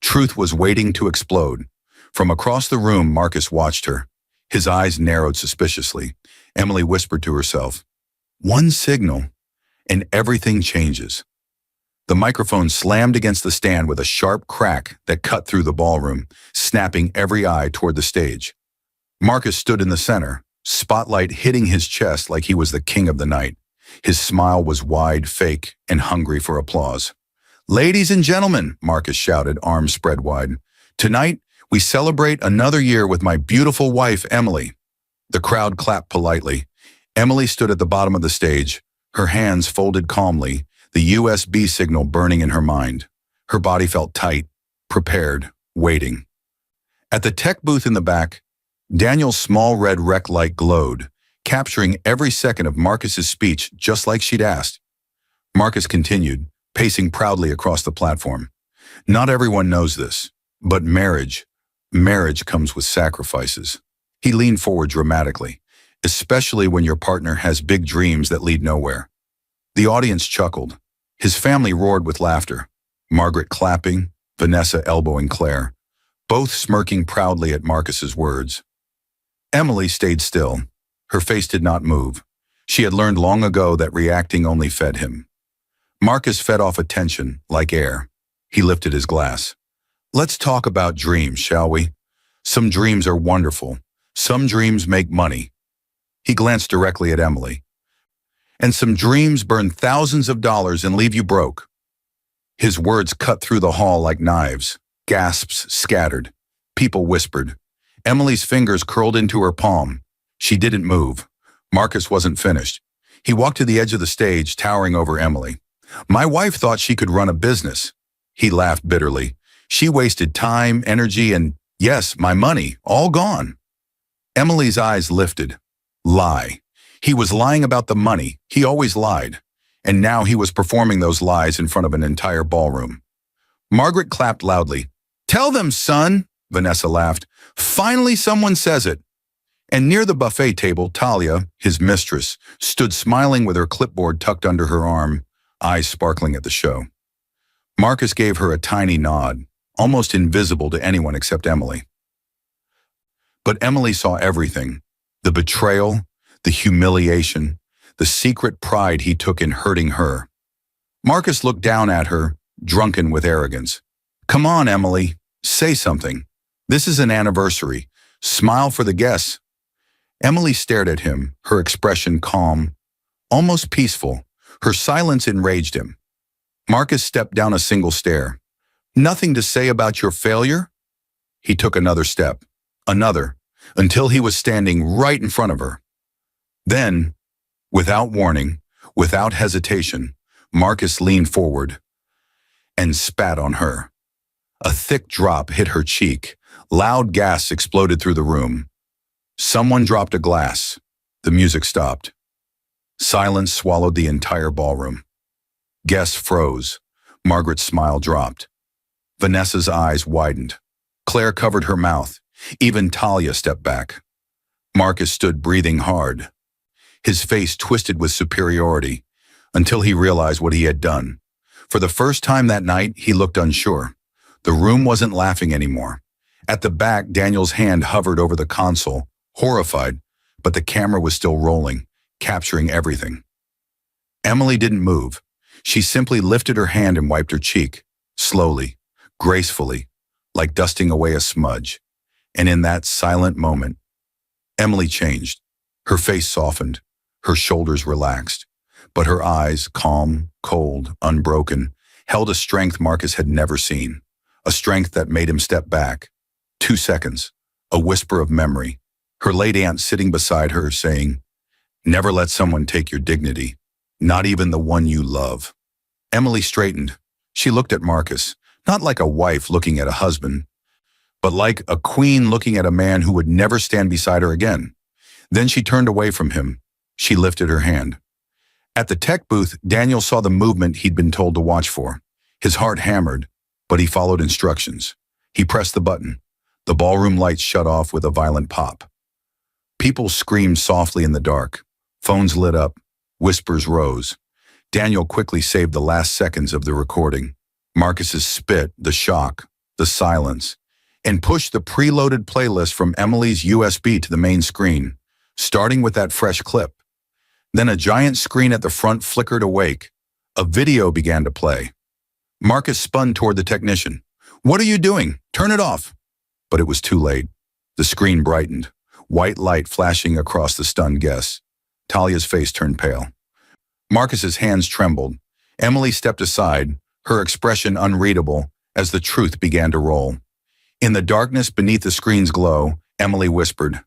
truth was waiting to explode. From across the room, Marcus watched her. His eyes narrowed suspiciously. Emily whispered to herself, "One signal, and everything changes." The microphone slammed against the stand with a sharp crack that cut through the ballroom, snapping every eye toward the stage. Marcus stood in the center, spotlight hitting his chest like he was the king of the night. His smile was wide, fake, and hungry for applause. "Ladies and gentlemen," Marcus shouted, arms spread wide, "tonight we celebrate another year with my beautiful wife, Emily." The crowd clapped politely. Emily stood at the bottom of the stage, her hands folded calmly, the USB signal burning in her mind. Her body felt tight, prepared, waiting. At the tech booth in the back, Daniel's small red rec light glowed, capturing every second of Marcus's speech just like she'd asked. Marcus continued, pacing proudly across the platform. Not everyone knows this, but marriage comes with sacrifices. He leaned forward dramatically, especially when your partner has big dreams that lead nowhere. The audience chuckled. His family roared with laughter. Margaret clapping, Vanessa elbowing Claire, both smirking proudly at Marcus's words. Emily stayed still. Her face did not move. She had learned long ago that reacting only fed him. Marcus fed off attention, like air. He lifted his glass. Let's talk about dreams, shall we? Some dreams are wonderful. Some dreams make money. He glanced directly at Emily. And some dreams burn thousands of dollars and leave you broke. His words cut through the hall like knives. Gasps scattered. People whispered. Emily's fingers curled into her palm. She didn't move. Marcus wasn't finished. He walked to the edge of the stage, towering over Emily. My wife thought she could run a business. He laughed bitterly. She wasted time, energy, and, yes, my money, all gone. Emily's eyes lifted. Lie. He was lying about the money. He always lied. And now he was performing those lies in front of an entire ballroom. Margaret clapped loudly. Tell them, son, Vanessa laughed. Finally someone says it. And near the buffet table, Talia, his mistress, stood smiling with her clipboard tucked under her arm, eyes sparkling at the show. Marcus gave her a tiny nod, almost invisible to anyone except Emily. But Emily saw everything. The betrayal, the humiliation, the secret pride he took in hurting her. Marcus looked down at her, drunken with arrogance. Come on, Emily, say something. This is an anniversary. Smile for the guests. Emily stared at him, her expression calm, almost peaceful. Her silence enraged him. Marcus stepped down a single stair. Nothing to say about your failure? He took another step, another, until he was standing right in front of her. Then, without warning, without hesitation, Marcus leaned forward and spat on her. A thick drop hit her cheek. Loud gasps exploded through the room. Someone dropped a glass. The music stopped. Silence swallowed the entire ballroom. Guests froze. Margaret's smile dropped. Vanessa's eyes widened. Claire covered her mouth. Even Talia stepped back. Marcus stood breathing hard. His face twisted with superiority until he realized what he had done. For the first time that night, he looked unsure. The room wasn't laughing anymore. At the back, Daniel's hand hovered over the console, horrified, but the camera was still rolling, capturing everything. Emily didn't move. She simply lifted her hand and wiped her cheek, slowly, gracefully, like dusting away a smudge. And in that silent moment, Emily changed. Her face softened, her shoulders relaxed, but her eyes, calm, cold, unbroken, held a strength Marcus had never seen, a strength that made him step back. 2 seconds, a whisper of memory, her late aunt sitting beside her saying, never let someone take your dignity, not even the one you love. Emily straightened. She looked at Marcus, not like a wife looking at a husband, but like a queen looking at a man who would never stand beside her again. Then she turned away from him. She lifted her hand. At the tech booth, Daniel saw the movement he'd been told to watch for. His heart hammered, but he followed instructions. He pressed the button. The ballroom lights shut off with a violent pop. People screamed softly in the dark. Phones lit up. Whispers rose. Daniel quickly saved the last seconds of the recording. Marcus's spit, the shock, the silence, and pushed the preloaded playlist from Emily's USB to the main screen, starting with that fresh clip. Then a giant screen at the front flickered awake. A video began to play. Marcus spun toward the technician. What are you doing? Turn it off. But it was too late. The screen brightened, white light flashing across the stunned guests. Talia's face turned pale. Marcus's hands trembled. Emily stepped aside, her expression unreadable, as the truth began to roll. In the darkness beneath the screen's glow, Emily whispered,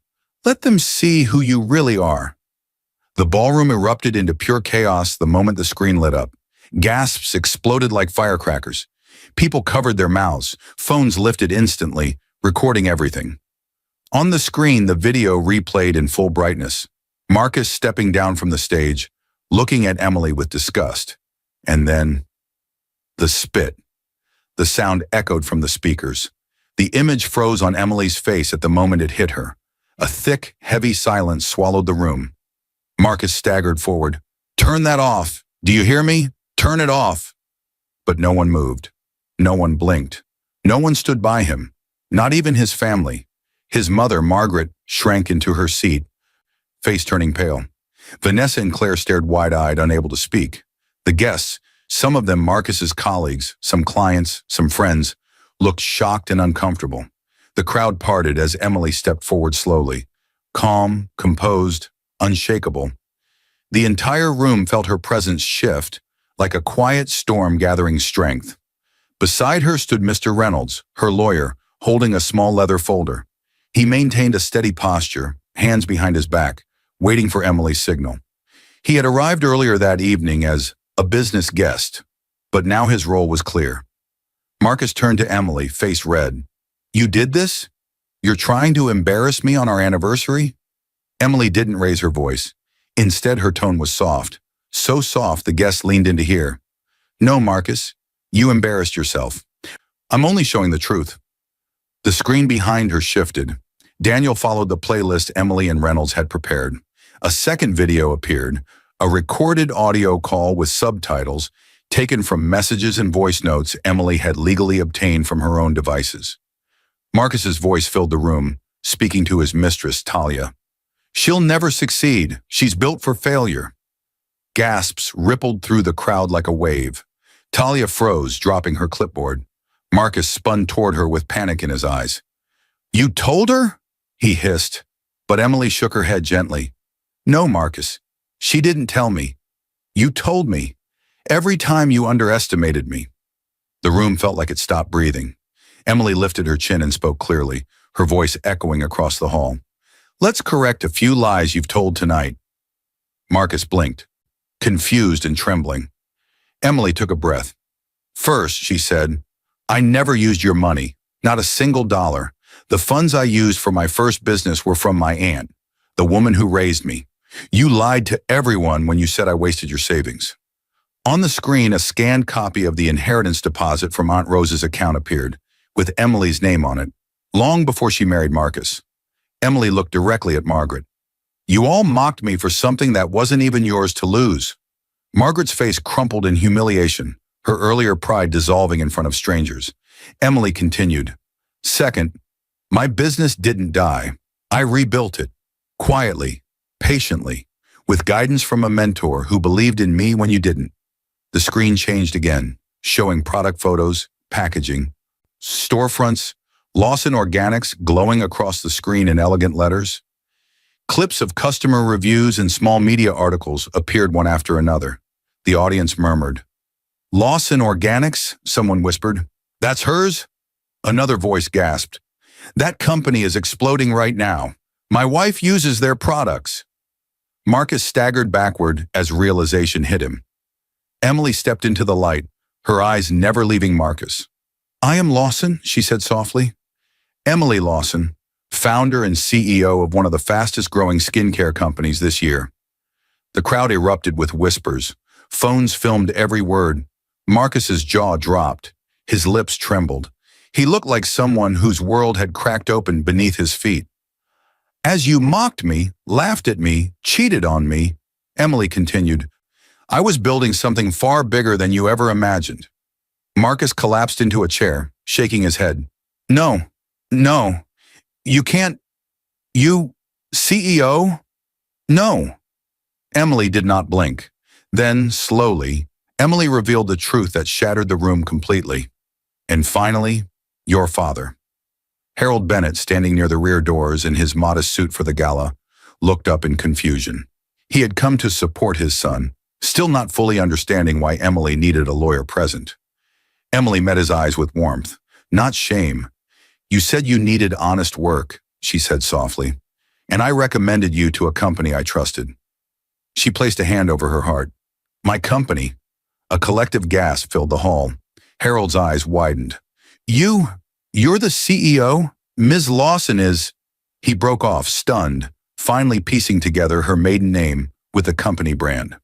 let them see who you really are. The ballroom erupted into pure chaos the moment the screen lit up. Gasps exploded like firecrackers. People covered their mouths, phones lifted instantly, recording everything. On the screen, the video replayed in full brightness. Marcus stepping down from the stage, looking at Emily with disgust. And then, the spit. The sound echoed from the speakers. The image froze on Emily's face at the moment it hit her. A thick, heavy silence swallowed the room. Marcus staggered forward. "Turn that off! Do you hear me? Turn it off!" But no one moved. No one blinked. No one stood by him. Not even his family. His mother, Margaret, shrank into her seat, face turning pale. Vanessa and Claire stared wide-eyed, unable to speak. The guests, some of them Marcus's colleagues, some clients, some friends, looked shocked and uncomfortable. The crowd parted as Emily stepped forward slowly, calm, composed, unshakable. The entire room felt her presence shift, like a quiet storm gathering strength. Beside her stood Mr. Reynolds, her lawyer, holding a small leather folder. He maintained a steady posture, hands behind his back, waiting for Emily's signal. He had arrived earlier that evening as a business guest, but now his role was clear. Marcus turned to Emily, face red. "You did this? You're trying to embarrass me on our anniversary?" Emily didn't raise her voice. Instead, her tone was soft. So soft the guests leaned in to hear. "No, Marcus, you embarrassed yourself. I'm only showing the truth." The screen behind her shifted. Daniel followed the playlist Emily and Reynolds had prepared. A second video appeared, a recorded audio call with subtitles taken from messages and voice notes Emily had legally obtained from her own devices. Marcus's voice filled the room, speaking to his mistress, Talia. "She'll never succeed. She's built for failure." Gasps rippled through the crowd like a wave. Talia froze, dropping her clipboard. Marcus spun toward her with panic in his eyes. "You told her?" he hissed, but Emily shook her head gently. "No, Marcus. She didn't tell me. You told me. Every time you underestimated me." The room felt like it stopped breathing. Emily lifted her chin and spoke clearly, her voice echoing across the hall. "Let's correct a few lies you've told tonight." Marcus blinked, confused and trembling. Emily took a breath. "First," she said, "I never used your money, not a single dollar. The funds I used for my first business were from my aunt, the woman who raised me. You lied to everyone when you said I wasted your savings." On the screen, a scanned copy of the inheritance deposit from Aunt Rose's account appeared, with Emily's name on it, long before she married Marcus. Emily looked directly at Margaret. "You all mocked me for something that wasn't even yours to lose." Margaret's face crumpled in humiliation, her earlier pride dissolving in front of strangers. Emily continued, "Second, my business didn't die. I rebuilt it, quietly, patiently, with guidance from a mentor who believed in me when you didn't." The screen changed again, showing product photos, packaging, storefronts, Lawson Organics glowing across the screen in elegant letters. Clips of customer reviews and small media articles appeared one after another. The audience murmured. "Lawson Organics?" someone whispered. "That's hers?" Another voice gasped. "That company is exploding right now. My wife uses their products." Marcus staggered backward as realization hit him. Emily stepped into the light, her eyes never leaving Marcus. "I am Lawson," she said softly. "Emily Lawson, founder and CEO of one of the fastest-growing skincare companies this year." The crowd erupted with whispers. Phones filmed every word. Marcus's jaw dropped. His lips trembled. He looked like someone whose world had cracked open beneath his feet. "As you mocked me, laughed at me, cheated on me," Emily continued, "I was building something far bigger than you ever imagined." Marcus collapsed into a chair, shaking his head. No, you can't. You, CEO? No." Emily did not blink. Then, slowly, Emily revealed the truth that shattered the room completely. "And finally, your father." Harold Bennett, standing near the rear doors in his modest suit for the gala, looked up in confusion. He had come to support his son, still not fully understanding why Emily needed a lawyer present. Emily met his eyes with warmth, not shame. "You said you needed honest work," she said softly, "and I recommended you to a company I trusted." She placed a hand over her heart. "My company? A collective gasp filled the hall. Harold's eyes widened. You're the CEO? Ms. Lawson is... He broke off, stunned, finally piecing together her maiden name with the company brand.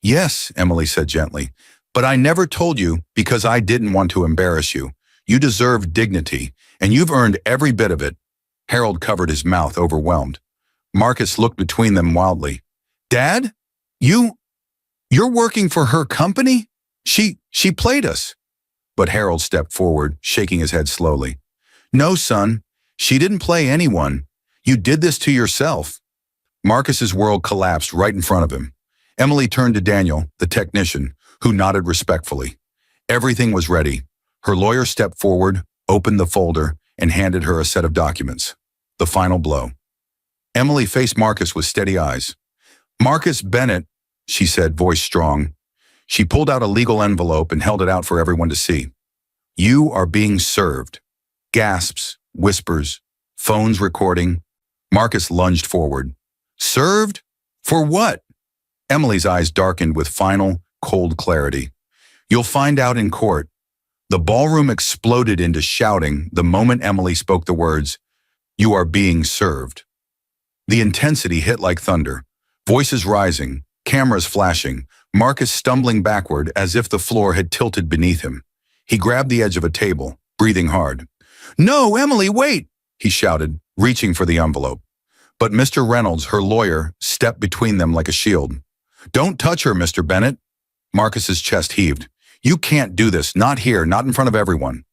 Yes, Emily said gently, but I never told you because I didn't want to embarrass you. You deserve dignity, and you've earned every bit of it. Harold covered his mouth, overwhelmed. Marcus looked between them wildly. Dad? You're working for her company? She played us. But Harold stepped forward, shaking his head slowly. No, son, she didn't play anyone. You did this to yourself. Marcus's world collapsed right in front of him. Emily turned to Daniel, the technician, who nodded respectfully. Everything was ready. Her lawyer stepped forward, opened the folder, and handed her a set of documents. The final blow. Emily faced Marcus with steady eyes. Marcus Bennett, she said, voice strong. She pulled out a legal envelope and held it out for everyone to see. You are being served. Gasps, whispers, phones recording. Marcus lunged forward. Served? For what? Emily's eyes darkened with final, cold clarity. You'll find out in court. The ballroom exploded into shouting the moment Emily spoke the words, You are being served. The intensity hit like thunder. Voices rising, cameras flashing, Marcus stumbling backward as if the floor had tilted beneath him. He grabbed the edge of a table, breathing hard. No, Emily, wait, he shouted, reaching for the envelope. But Mr. Reynolds, her lawyer, stepped between them like a shield. Don't touch her, Mr. Bennett. Marcus's chest heaved. You can't do this, not here, not in front of everyone.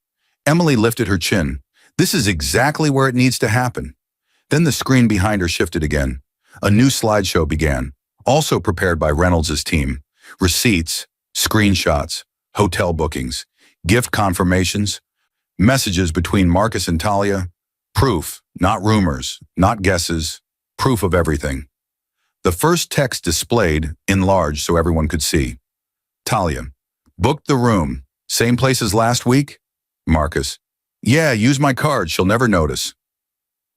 Emily lifted her chin. This is exactly where it needs to happen. Then the screen behind her shifted again. A new slideshow began, also prepared by Reynolds' team. Receipts, screenshots, hotel bookings, gift confirmations, messages between Marcus and Talia. Proof, not rumors, not guesses, proof of everything. The first text displayed, enlarged so everyone could see. Talia, booked the room, same place as last week? Marcus, yeah, use my card, she'll never notice.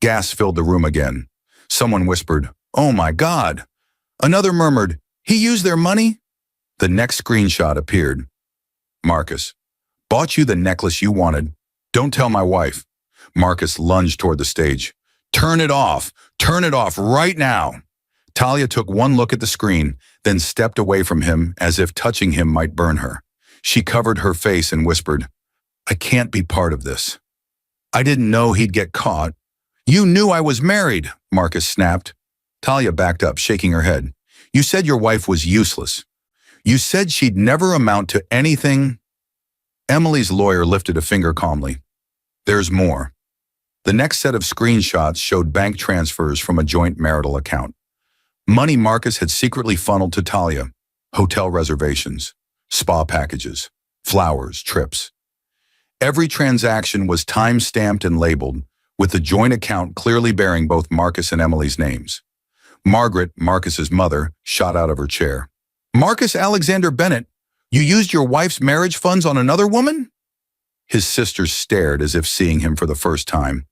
Gas filled the room again. Someone whispered, oh my God. Another murmured, he used their money? The next screenshot appeared. Marcus, bought you the necklace you wanted. Don't tell my wife. Marcus lunged toward the stage. Turn it off right now. Talia took one look at the screen, then stepped away from him as if touching him might burn her. She covered her face and whispered, I can't be part of this. I didn't know he'd get caught. You knew I was married, Marcus snapped. Talia backed up, shaking her head. You said your wife was useless. You said she'd never amount to anything. Emily's lawyer lifted a finger calmly. There's more. The next set of screenshots showed bank transfers from a joint marital account. Money Marcus had secretly funneled to Talia. Hotel reservations, spa packages, flowers, trips. Every transaction was time-stamped and labeled, with the joint account clearly bearing both Marcus and Emily's names. Margaret, Marcus's mother, shot out of her chair. Marcus Alexander Bennett, you used your wife's marriage funds on another woman? His sisters stared as if seeing him for the first time.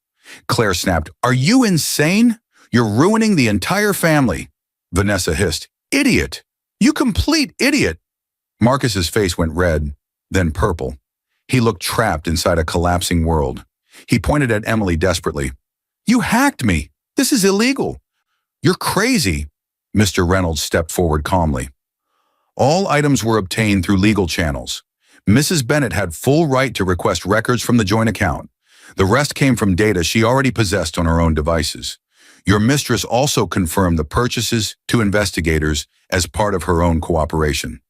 Claire snapped, Are you insane? You're ruining the entire family. Vanessa hissed, Idiot! You complete idiot! Marcus's face went red, then purple. He looked trapped inside a collapsing world. He pointed at Emily desperately. You hacked me! This is illegal! You're crazy! Mr. Reynolds stepped forward calmly. All items were obtained through legal channels. Mrs. Bennett had full right to request records from the joint account. The rest came from data she already possessed on her own devices. Your mistress also confirmed the purchases to investigators as part of her own cooperation.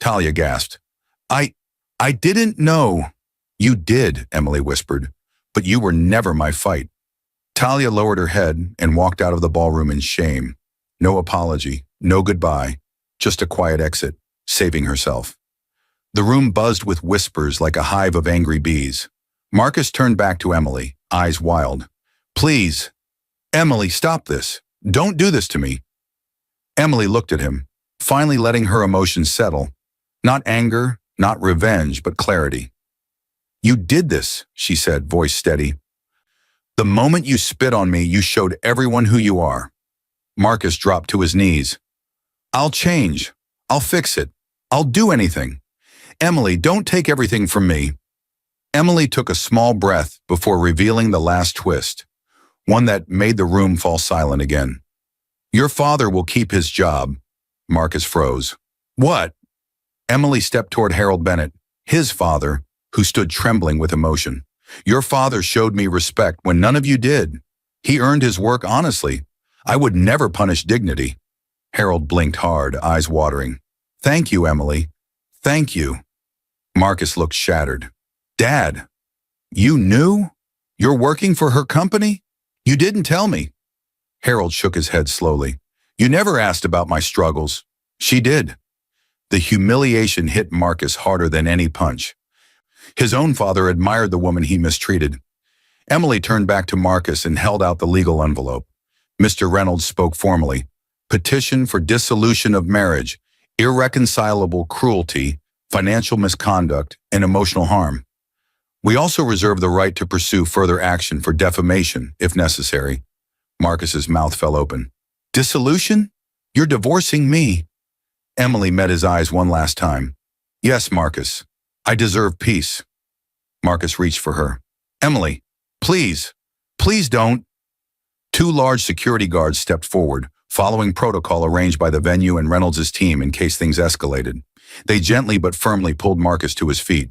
Talia gasped. I didn't know. You did, Emily whispered, but you were never my fight. Talia lowered her head and walked out of the ballroom in shame. No apology, no goodbye, just a quiet exit, saving herself. The room buzzed with whispers like a hive of angry bees. Marcus turned back to Emily, eyes wild. Please, Emily, stop this. Don't do this to me. Emily looked at him, finally letting her emotions settle. Not anger, not revenge, but clarity. You did this, she said, voice steady. The moment you spit on me, you showed everyone who you are. Marcus dropped to his knees. I'll change. I'll fix it. I'll do anything. Emily, don't take everything from me. Emily took a small breath before revealing the last twist, one that made the room fall silent again. Your father will keep his job. Marcus froze. What? Emily stepped toward Harold Bennett, his father, who stood trembling with emotion. Your father showed me respect when none of you did. He earned his work honestly. I would never punish dignity. Harold blinked hard, eyes watering. Thank you, Emily. Thank you. Marcus looked shattered. Dad, you knew? You're working for her company? You didn't tell me. Harold shook his head slowly. You never asked about my struggles. She did. The humiliation hit Marcus harder than any punch. His own father admired the woman he mistreated. Emily turned back to Marcus and held out the legal envelope. Mr. Reynolds spoke formally. Petition for dissolution of marriage, irreconcilable cruelty, financial misconduct, and emotional harm. We also reserve the right to pursue further action for defamation, if necessary. Marcus's mouth fell open. Dissolution? You're divorcing me. Emily met his eyes one last time. Yes, Marcus. I deserve peace. Marcus reached for her. Emily, please, please don't. Two large security guards stepped forward, following protocol arranged by the venue and Reynolds' team in case things escalated. They gently but firmly pulled Marcus to his feet.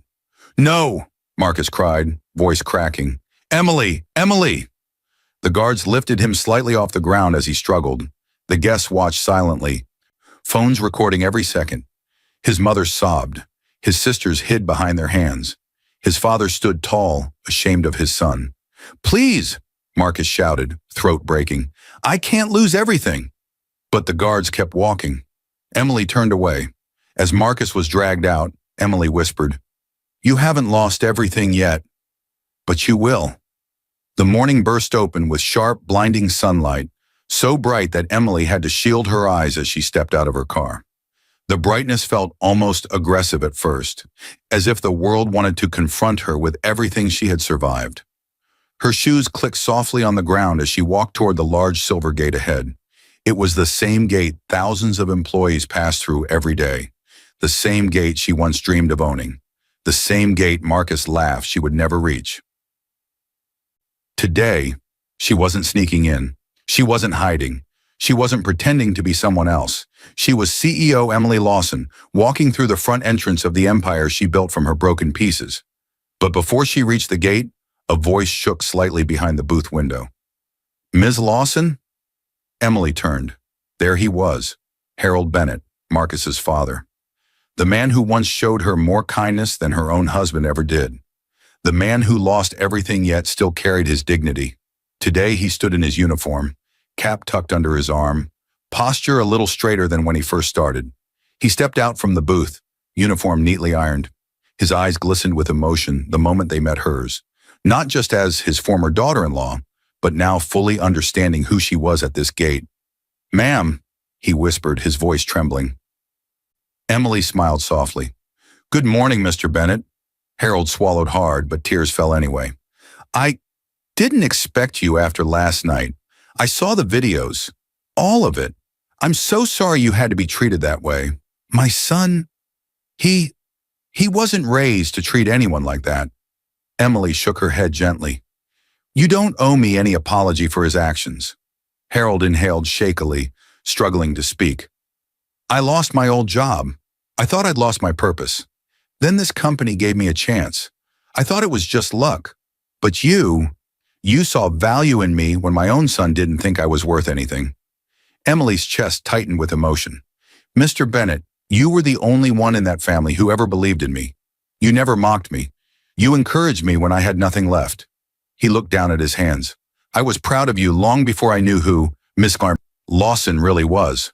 No, Marcus cried, voice cracking. Emily, Emily! The guards lifted him slightly off the ground as he struggled. The guests watched silently, phones recording every second. His mother sobbed. His sisters hid behind their hands. His father stood tall, ashamed of his son. Please, Marcus shouted, throat breaking. I can't lose everything. But the guards kept walking. Emily turned away. As Marcus was dragged out, Emily whispered, You haven't lost everything yet, but you will. The morning burst open with sharp, blinding sunlight, so bright that Emily had to shield her eyes as she stepped out of her car. The brightness felt almost aggressive at first, as if the world wanted to confront her with everything she had survived. Her shoes clicked softly on the ground as she walked toward the large silver gate ahead. It was the same gate thousands of employees passed through every day, the same gate she once dreamed of owning, the same gate Marcus laughed she would never reach. Today, she wasn't sneaking in. She wasn't hiding. She wasn't pretending to be someone else. She was CEO Emily Lawson, walking through the front entrance of the empire she built from her broken pieces. But before she reached the gate, a voice shook slightly behind the booth window. Ms. Lawson? Emily turned. There he was, Harold Bennett, Marcus's father. The man who once showed her more kindness than her own husband ever did. The man who lost everything yet still carried his dignity. Today he stood in his uniform, cap tucked under his arm, posture a little straighter than when he first started. He stepped out from the booth, uniform neatly ironed. His eyes glistened with emotion the moment they met hers, not just as his former daughter-in-law, but now fully understanding who she was at this gate. Ma'am, he whispered, his voice trembling. Emily smiled softly. Good morning, Mr. Bennett. Harold swallowed hard, but tears fell anyway. I didn't expect you after last night. I saw the videos. All of it. I'm so sorry you had to be treated that way. My son, he wasn't raised to treat anyone like that. Emily shook her head gently. You don't owe me any apology for his actions. Harold inhaled shakily, struggling to speak. I lost my old job. I thought I'd lost my purpose. Then this company gave me a chance. I thought it was just luck. But you saw value in me when my own son didn't think I was worth anything. Emily's chest tightened with emotion. Mr. Bennett, you were the only one in that family who ever believed in me. You never mocked me. You encouraged me when I had nothing left. He looked down at his hands. I was proud of you long before I knew who Miss Lawson really was.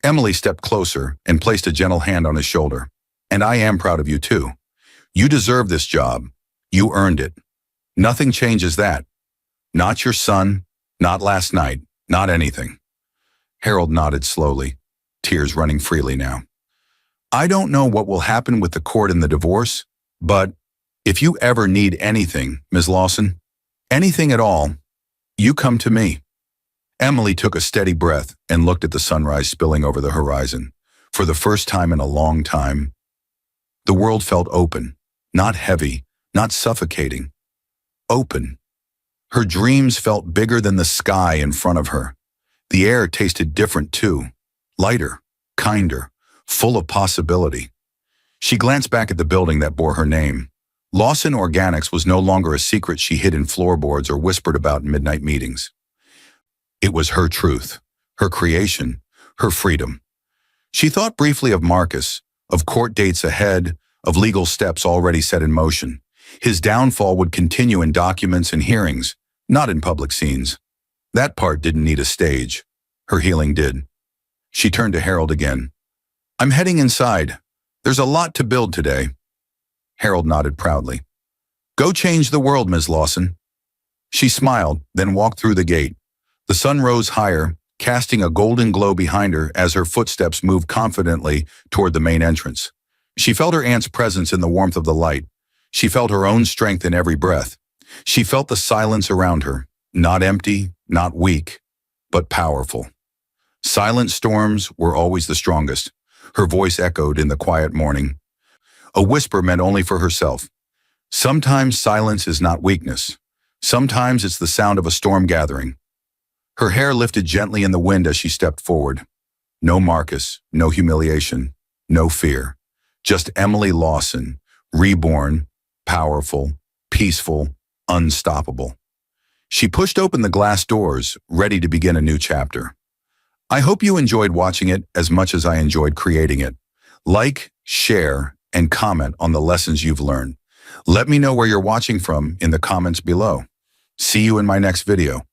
Emily stepped closer and placed a gentle hand on his shoulder. And I am proud of you too. You deserve this job. You earned it. Nothing changes that. Not your son, not last night, not anything. Harold nodded slowly, tears running freely now. I don't know what will happen with the court and the divorce, but if you ever need anything, Ms. Lawson, anything at all, you come to me. Emily took a steady breath and looked at the sunrise spilling over the horizon. For the first time in a long time, the world felt open, not heavy, not suffocating. Open. Her dreams felt bigger than the sky in front of her. The air tasted different too, lighter, kinder, full of possibility. She glanced back at the building that bore her name. Lawson Organics was no longer a secret she hid in floorboards or whispered about in midnight meetings. It was her truth, her creation, her freedom. She thought briefly of Marcus, of court dates ahead, of legal steps already set in motion. His downfall would continue in documents and hearings, not in public scenes. That part didn't need a stage. Her healing did. She turned to Harold again. "I'm heading inside. There's a lot to build today." Harold nodded proudly. "Go change the world, Ms. Lawson." She smiled, then walked through the gate. The sun rose higher, casting a golden glow behind her as her footsteps moved confidently toward the main entrance. She felt her aunt's presence in the warmth of the light. She felt her own strength in every breath. She felt the silence around her, not empty, not weak, but powerful. Silent storms were always the strongest. Her voice echoed in the quiet morning. A whisper meant only for herself. Sometimes silence is not weakness. Sometimes it's the sound of a storm gathering. Her hair lifted gently in the wind as she stepped forward. No Marcus, no humiliation, no fear. Just Emily Lawson, reborn, powerful, peaceful, unstoppable. She pushed open the glass doors, ready to begin a new chapter. I hope you enjoyed watching it as much as I enjoyed creating it. Like, share, and comment on the lessons you've learned. Let me know where you're watching from in the comments below. See you in my next video.